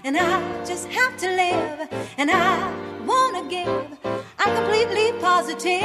and I just have to live, and I wanna give. I'm completely positive.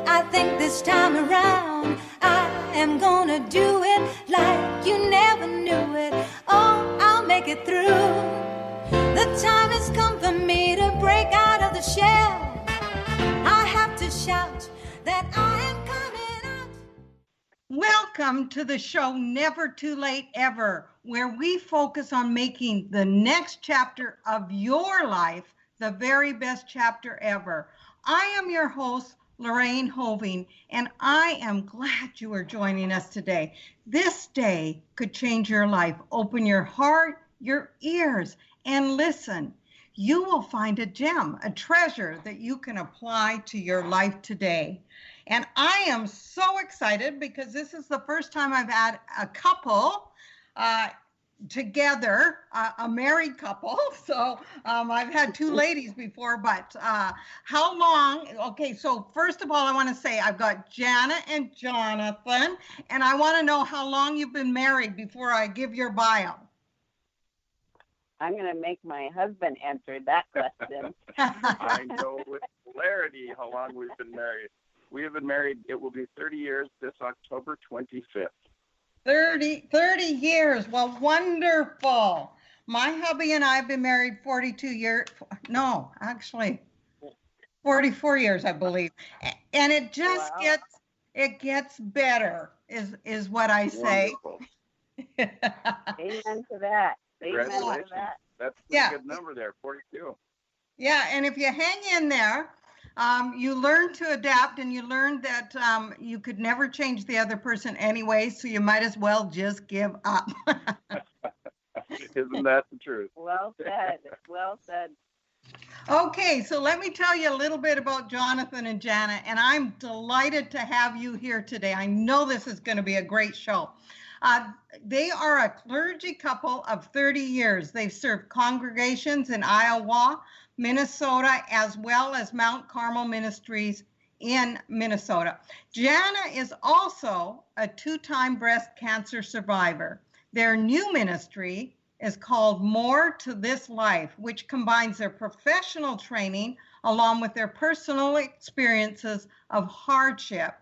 I think this time around I am gonna do it like you never knew it. Oh, I'll make it through. The time has come for me to break out of the shell. I have to shout that I am coming out. Welcome to the show Never Too Late Ever, where we focus on making the next chapter of your life the very best chapter ever. I am your host, Lorraine Hoving, and I am glad you are joining us today. This day could change your life. Open your heart, your ears, and listen. You will find a gem, a treasure that you can apply to your life today. And I am so excited because this is the first time I've had a couple together, a married couple. So I've had two ladies before, but how long? Okay, so first of all, I want to say I've got Jana and Jonathan, and I want to know how long you've been married before I give your bio. I'm going to make my husband answer that question. I know with clarity how long we've been married. We have been married, it will be 30 years this October 25th. 30 years. Well, wonderful. My hubby and I have been married 42 years. No, actually 44 years, I believe. And it just gets better is what I say. Amen to that. Congratulations. That's a good number there, 42. Yeah, and if you hang in there, you learn to adapt, and you learn that you could never change the other person anyway, so you might as well just give up. Isn't that the truth? Well said. Well said. Okay, so let me tell you a little bit about Jonathan and Jana, and I'm delighted to have you here today. I know this is going to be a great show. They are a clergy couple of 30 years. They've served congregations in Iowa, Minnesota, as well as Mount Carmel Ministries in Minnesota. Jana is also a two-time breast cancer survivor. Their new ministry is called More to This Life, which combines their professional training along with their personal experiences of hardship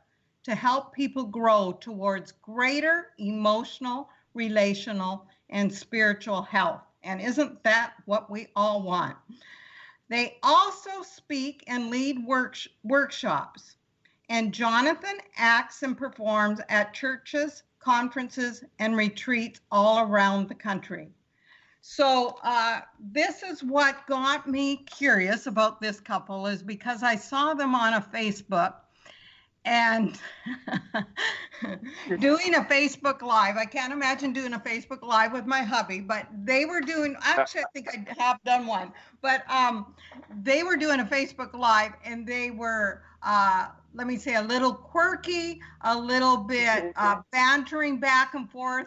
to help people grow towards greater emotional, relational, and spiritual health. And isn't that what we all want? They also speak and lead workshops. And Jonathan acts and performs at churches, conferences, and retreats all around the country. So this is what got me curious about this couple, is because I saw them on a Facebook and doing a Facebook Live. I can't imagine doing a Facebook Live with my hubby, but they were doing, actually, I think I have done one, but they were doing a Facebook Live, and they were, let me say, a little quirky, a little bit bantering back and forth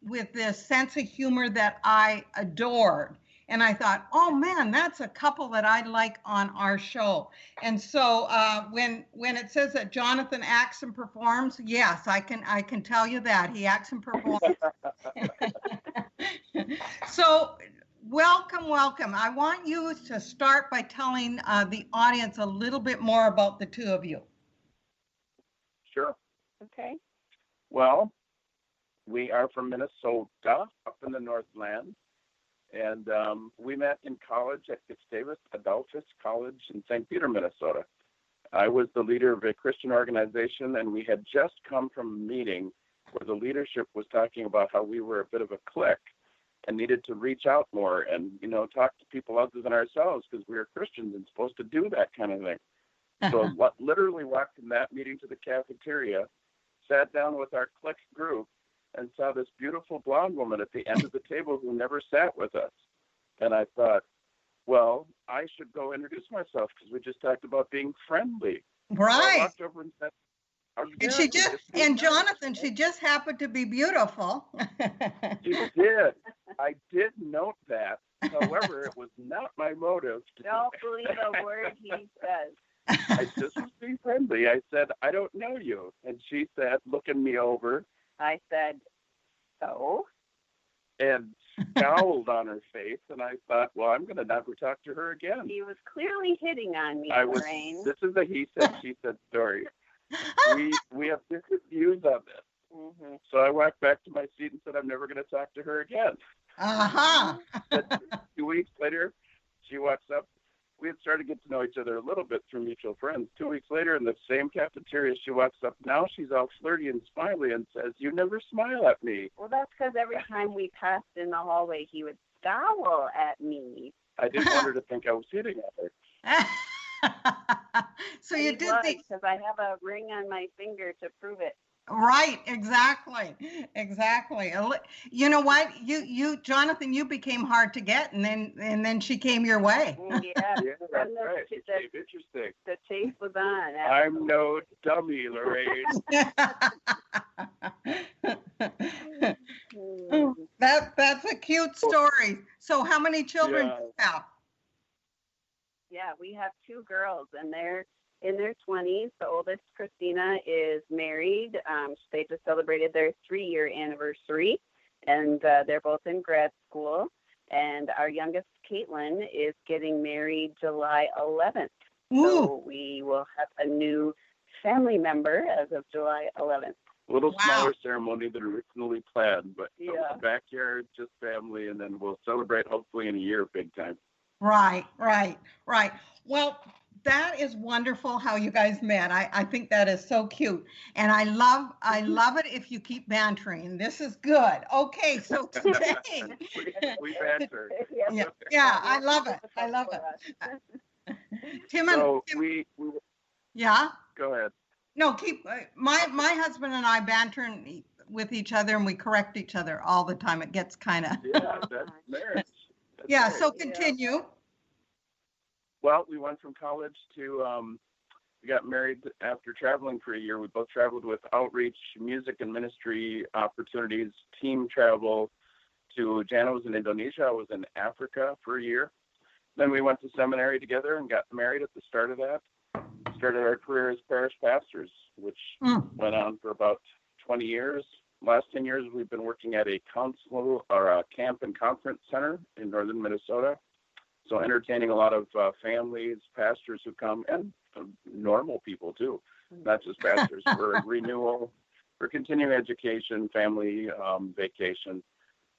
with this sense of humor that I adored. And I thought, oh man, that's a couple that I'd like on our show. And so when it says that Jonathan acts and performs, yes, I can tell you that he acts and performs. So welcome. I want you to start by telling the audience a little bit more about the two of you. Sure. Okay. Well, we are from Minnesota, up in the Northland. And we met in college at Gustavus, Adolphus College in St. Peter, Minnesota. I was the leader of a Christian organization, and we had just come from a meeting where the leadership was talking about how we were a bit of a clique and needed to reach out more and, talk to people other than ourselves, because we were Christians and supposed to do that kind of thing. So literally walked from that meeting to the cafeteria, sat down with our clique group, and saw this beautiful blonde woman at the end of the table who never sat with us. And I thought, well, I should go introduce myself, because we just talked about being friendly. Right. So I walked over and said, and Jonathan, she just happened to be beautiful. She did. I did note that. However, it was not my motive. Don't believe a word he says. I just was being friendly. I said, I don't know you. And she said, looking me over, I said, so? And scowled on her face, and I thought, well, I'm going to never talk to her again. He was clearly hitting on me, Lorraine. This is a he said, she said story. We have different views on this. Mm-hmm. So I walked back to my seat and said, I'm never going to talk to her again. Uh-huh. 2 weeks later, she walks up. We had started to get to know each other a little bit through mutual friends. 2 weeks later, in the same cafeteria, she walks up. Now she's all flirty and smiley and says, you never smile at me. Well, that's because every time we passed in the hallway, he would scowl at me. I didn't want her to think I was hitting at her. So you did think, because I have a ring on my finger to prove it. right? Exactly. You know what? You, Jonathan, you became hard to get, and then she came your way. Yeah, that's right. It became interesting. The chase was on. I'm no dummy, Lorraine. That's a cute story. So how many children do you have? Yeah, we have 2 girls, and they're in their 20s. The oldest, Christina, is married. They just celebrated their 3-year anniversary, and they're both in grad school. And our youngest, Caitlin, is getting married July 11th. Ooh. So we will have a new family member as of July 11th. A little smaller ceremony than originally planned, but Yeah. the backyard, just family, and then we'll celebrate hopefully in a year big time. Right. Well, that is wonderful how you guys met. I think that is so cute. And I love it if you keep bantering. This is good. Okay, so today. we banter. Yeah, I love it. Tim and we yeah. Go ahead. No, keep my husband and I banter with each other, and we correct each other all the time. It gets kind of that's marriage. Yeah, so continue. Well, we went from college to, we got married after traveling for a year. We both traveled with outreach, music and ministry opportunities, team travel to Jana was in Indonesia. I was in Africa for a year. Then we went to seminary together and got married at the start of that. Started our career as parish pastors, which went on for about 20 years. Last 10 years, we've been working at a council or a camp and conference center in northern Minnesota. So entertaining a lot of families, pastors who come, and normal people too, not just pastors, for renewal, for continuing education, family vacation.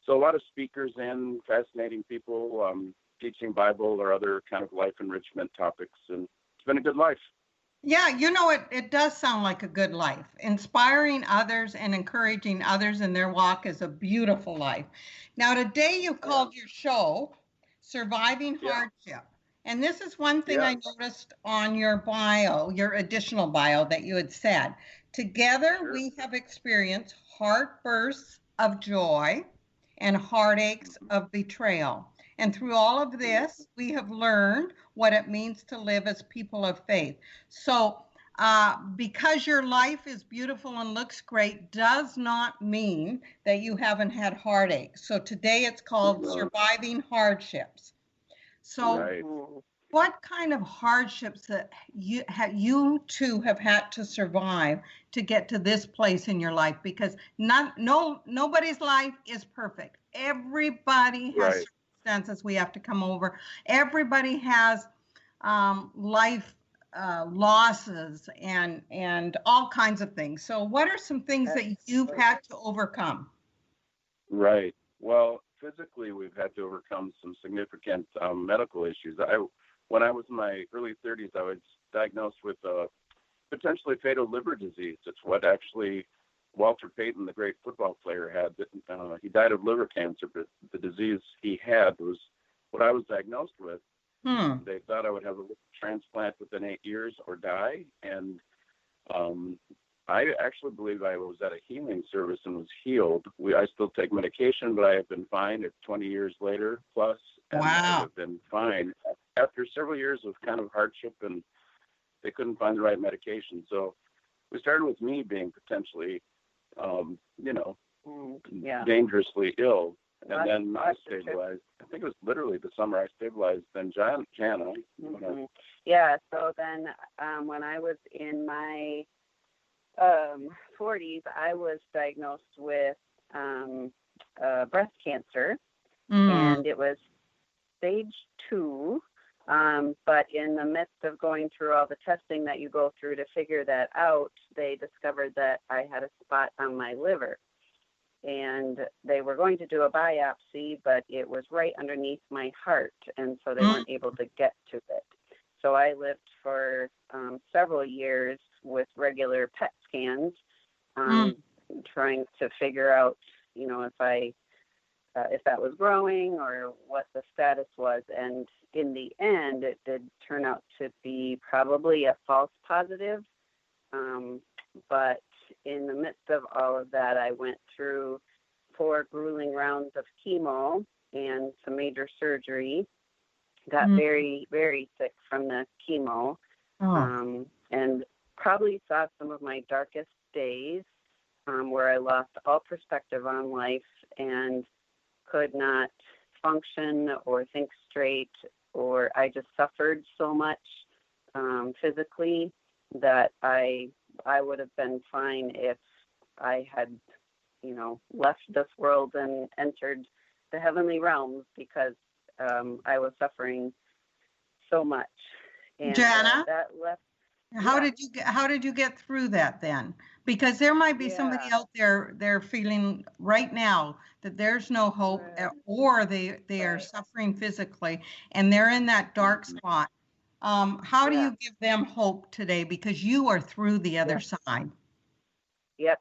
So a lot of speakers in, fascinating people, teaching Bible or other kind of life enrichment topics. And it's been a good life. Yeah, you know, it does sound like a good life. Inspiring others and encouraging others in their walk is a beautiful life. Now, today you've called your show Surviving Hardship. And this is one thing I noticed on your bio, your additional bio that you had said. Together we have experienced heartbursts of joy and heartaches of betrayal. And through all of this, we have learned what it means to live as people of faith. So because your life is beautiful and looks great does not mean that you haven't had heartaches. So today it's called Surviving Hardships. So what kind of hardships that you two have had to survive to get to this place in your life? Because nobody's life is perfect. Everybody has circumstances we have to come over. Everybody has life losses and all kinds of things. So what are some things that you've had to overcome? Right. Well, physically, we've had to overcome some significant medical issues. When I was in my early 30s, I was diagnosed with potentially fatal liver disease. It's what actually Walter Payton, the great football player, had. He died of liver cancer, but the disease he had was what I was diagnosed with. They thought I would have a liver transplant within 8 years or die. And I actually believe I was at a healing service and was healed. I still take medication, but I have been fine. It's 20 years later plus. And I have been fine after several years of kind of hardship, and they couldn't find the right medication. So we started with me being potentially, dangerously ill. And then I stabilized. I think it was literally the summer I stabilized. Then Jana. Yeah. So then when I was in my 40s, I was diagnosed with breast cancer. and it was stage 2. But in the midst of going through all the testing that you go through to figure that out, they discovered that I had a spot on my liver. And they were going to do a biopsy, but it was right underneath my heart, and so they weren't able to get to it. So I lived for several years with regular PET scans, trying to figure out, if that was growing or what the status was. And in the end, it did turn out to be probably a false positive. But in the midst of all of that, I went through 4 grueling rounds of chemo and some major surgery. Got very, very sick from the chemo, and probably saw some of my darkest days, where I lost all perspective on life and could not function or think straight, or I just suffered so much physically that I would have been fine if I had, left this world and entered the heavenly realms, because I was suffering so much. And Jana, that left. how did you get through that then? Because there might be somebody out there, they're feeling right now that there's no hope, or they are suffering physically and they're in that dark spot. How do you give them hope today? Because you are through the other side. Yep.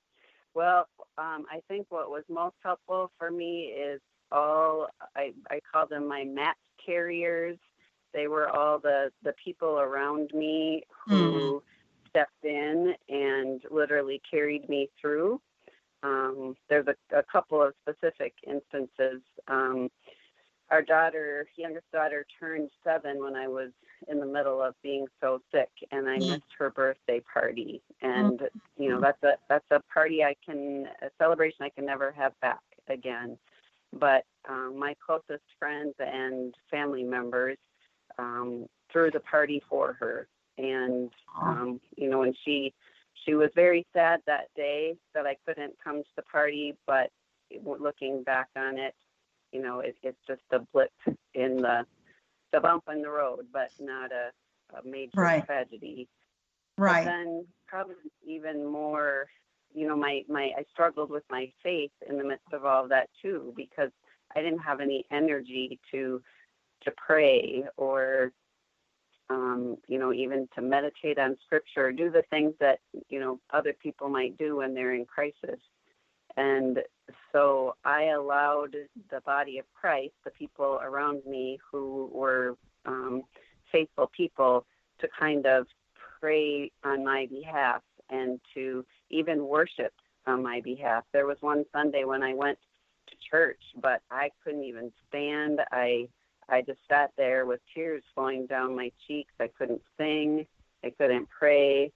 Well, I think what was most helpful for me is I call them my mat carriers. They were all the people around me who stepped in and literally carried me through. There's a couple of specific instances. Our youngest daughter, turned 7 when I was in the middle of being so sick, and I missed her birthday party. And that's a party a celebration I can never have back again. But my closest friends and family members threw the party for her, and and she was very sad that day that I couldn't come to the party. But looking back on it, it's just a blip in the bump in the road, but not a major tragedy. Right. But then probably even more, I struggled with my faith in the midst of all of that too, because I didn't have any energy to pray or, even to meditate on scripture, do the things that, other people might do when they're in crisis. And so I allowed the body of Christ, the people around me who were faithful people, to kind of pray on my behalf and to even worship on my behalf. There was one Sunday when I went to church, but I couldn't even stand. I just sat there with tears flowing down my cheeks. I couldn't sing. I couldn't pray.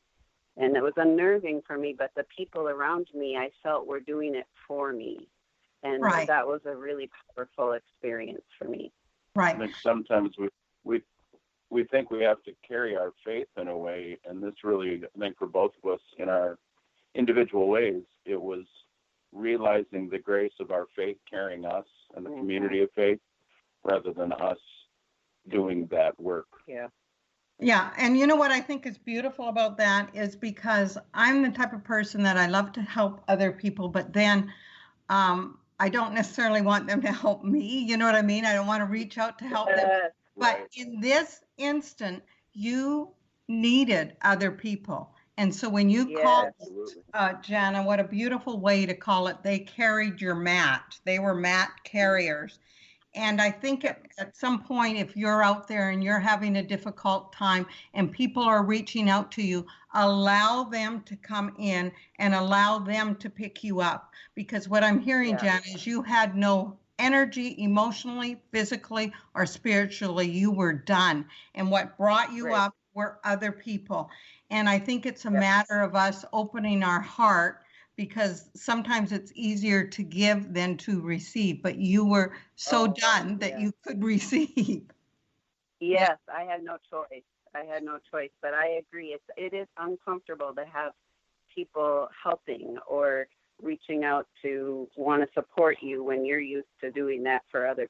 And it was unnerving for me, but the people around me, I felt, were doing it for me. And that was a really powerful experience for me. Right. I think sometimes we think we have to carry our faith in a way, and this really, I think for both of us in our individual ways, it was realizing the grace of our faith carrying us and the community of faith, rather than us doing that work. Yeah. Yeah. And you know what I think is beautiful about that is because I'm the type of person that I love to help other people, but then I don't necessarily want them to help me. You know what I mean? I don't want to reach out to help them. But in this instant, you needed other people. And so when you called it, Jana, what a beautiful way to call it. They carried your mat. They were mat carriers. And I think at some point, if you're out there and you're having a difficult time and people are reaching out to you, allow them to come in and allow them to pick you up. Because what I'm hearing, Jana, is you had no energy emotionally, physically, or spiritually. You were done. And what brought you up were other people. And I think it's a matter of us opening our heart, because sometimes it's easier to give than to receive, but you were so done that you could receive. Yes, I had no choice. But I agree. It is uncomfortable to have people helping or reaching out to want to support you when you're used to doing that for other